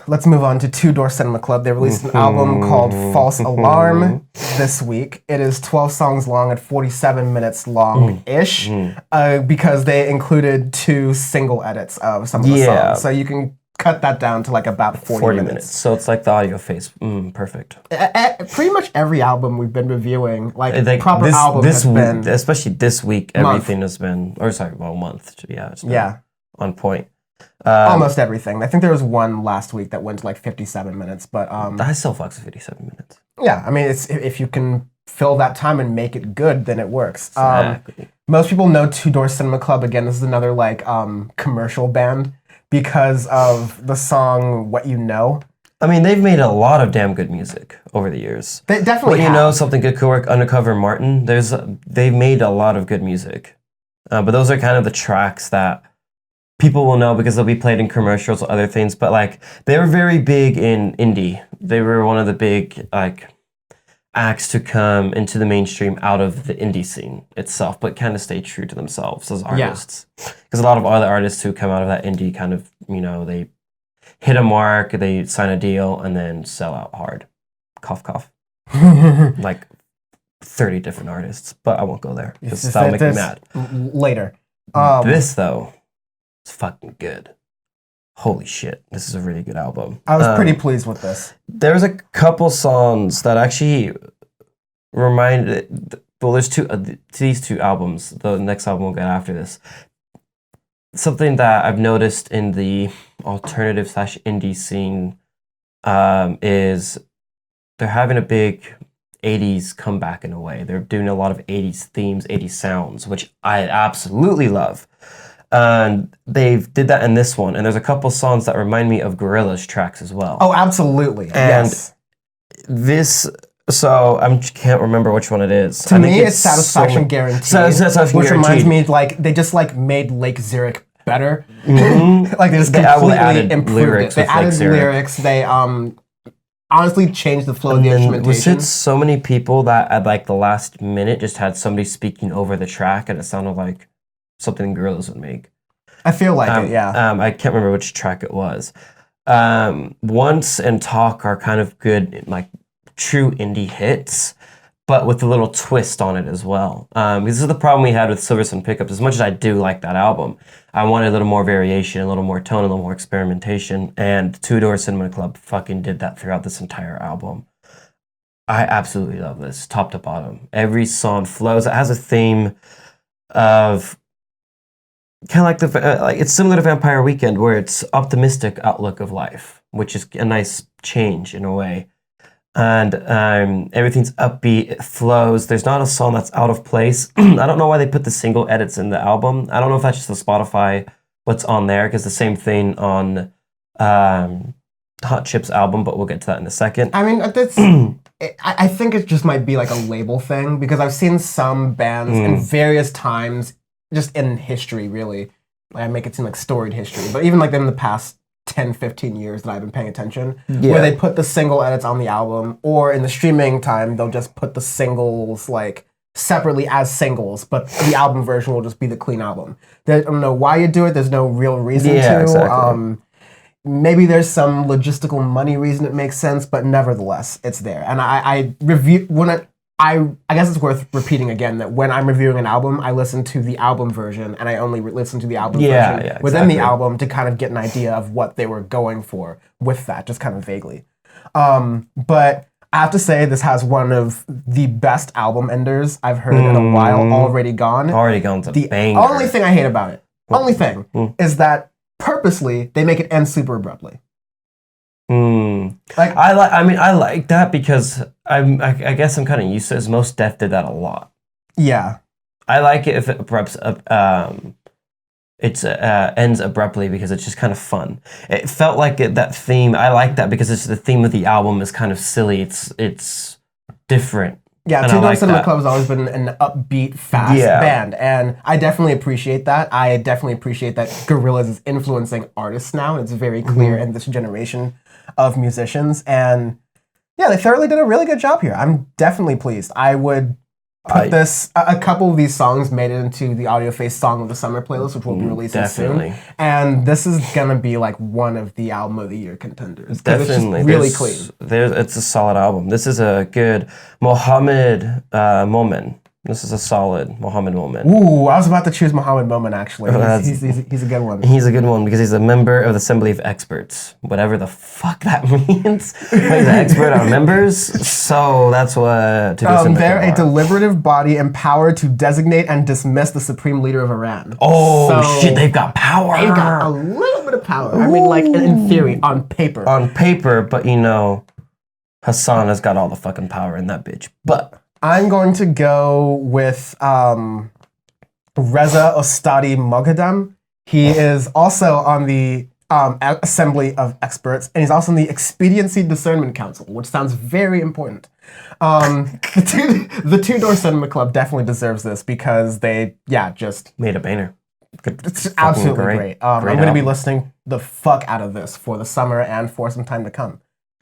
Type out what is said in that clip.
Let's move on to Two Door Cinema Club. They released an album called False Alarm this week. It is 12 songs long and 47 minutes long-ish because they included 2 single edits of some of the songs. So you can cut that down to like about 40 minutes. So it's like the Audioface. Perfect. Pretty much every album we've been reviewing, like proper album has been... Especially this week, everything has been... Or sorry, well, month. Yeah, it's been on point. Almost everything. I think there was one last week that went to like 57 minutes, but I still fucks with 57 minutes. Yeah, I mean, it's if you can fill that time and make it good, then it works. Exactly. Most people know Two Door Cinema Club. Again, this is another like commercial band because of the song "What You Know." I mean, they've made a lot of damn good music over the years. They definitely have. You know, something good could work. Undercover Martin. They've made a lot of good music, but those are kind of the tracks that people will know because they'll be played in commercials or other things, but like they were very big in indie. They were one of the big like acts to come into the mainstream out of the indie scene itself, but kind of stay true to themselves as artists. Because a lot of other artists who come out of that indie kind of, you know, they hit a mark, they sign a deal, and then sell out hard. Cough, cough. Like 30 different artists, but I won't go there because that'll make me mad. Later. This though, it's fucking good. Holy shit, this is a really good album. I was pretty pleased with this. There's a couple songs that actually reminded... Well, there's these 2 albums. The next album we'll get after this. Something that I've noticed in the alternative / indie scene is they're having a big 80s comeback in a way. They're doing a lot of 80s themes, 80s sounds, which I absolutely love. And they did that in this one, and there's a couple songs that remind me of Gorillaz tracks as well. Oh, absolutely. And this, so I can't remember which one it is. To me, it's Satisfaction Guaranteed, which reminds me, like, they just like made Lake Zurich better. Like they just completely improved it. They added lyrics. They honestly changed the flow of the instrumentation. Was it so many people that at like the last minute just had somebody speaking over the track, and it sounded like something Gorillaz would make. I feel like it, yeah. I can't remember which track it was. Once and Talk are kind of good, like true indie hits, but with a little twist on it as well. This is the problem we had with Silver Sun Pickups. As much as I do like that album, I wanted a little more variation, a little more tone, a little more experimentation, and Two Door Cinema Club fucking did that throughout this entire album. I absolutely love this, top to bottom. Every song flows. It has a theme of... kind of like it's similar to Vampire Weekend, where it's optimistic outlook of life, which is a nice change in a way. And everything's upbeat, it flows. There's not a song that's out of place. I don't know why they put the single edits in the album. I don't know if that's just the Spotify, what's on there, because the same thing on Hot Chip's album, but we'll get to that in a second. I mean, that's... I think it just might be like a label thing, because I've seen some bands in various times, just in history, really. Like, I make it seem like storied history, but even like in the past 10, 15 years that I've been paying attention, where they put the single edits on the album, or in the streaming time, they'll just put the singles like separately as singles, but the album version will just be the clean album. I don't know why you do it. There's no real reason to. Exactly. Maybe there's some logistical money reason it makes sense, but nevertheless, it's there. And I guess it's worth repeating again that when I'm reviewing an album, I listen to the album version, and I only listen to the album version within the album to kind of get an idea of what they were going for with that, just kind of vaguely. But I have to say, this has one of the best album enders I've heard in a while. Already Gone. Already Gone's a banger. The only thing I hate about it, is that purposely they make it end super abruptly. Like I like that because I guess I'm kind of used to it. Most Def did that a lot. Yeah, I like it if it ends abruptly because it's just kind of fun. It felt like that theme. I like that because it's the theme of the album is kind of silly. It's different. Yeah, Two Door Cinema Club has always been an upbeat, fast band, and I definitely appreciate that. I definitely appreciate that Gorillaz is influencing artists now. It's very clear in this generation of musicians, and yeah, they thoroughly did a really good job here. I'm definitely pleased. I would put this, a couple of these songs made it into the Audioface Song of the Summer playlist, which will be releasing soon. And this is going to be like one of the Album of the Year contenders. Definitely. It's just really clean. It's a solid album. This is a good Mohammed moment. This is a solid Mohammed moment. Ooh, I was about to choose Mohammed Moment, actually. He's a good one. He's a good one because he's a member of the Assembly of Experts. Whatever the fuck that means. He's an expert on members, so that's what... They're a deliberative body empowered to designate and dismiss the supreme leader of Iran. Oh, so shit, they've got power. They've got a little bit of power. Ooh. I mean, like, in theory, on paper. On paper, but you know, Hassan has got all the fucking power in that bitch. But... I'm going to go with Reza Ostadi Moghadam. He is also on the Assembly of Experts, and he's also in the Expediency Discernment Council, which sounds very important. The Two Door Cinema Club definitely deserves this because they, just... made a banger. It's absolutely great. I'm going to be listening the fuck out of this for the summer and for some time to come.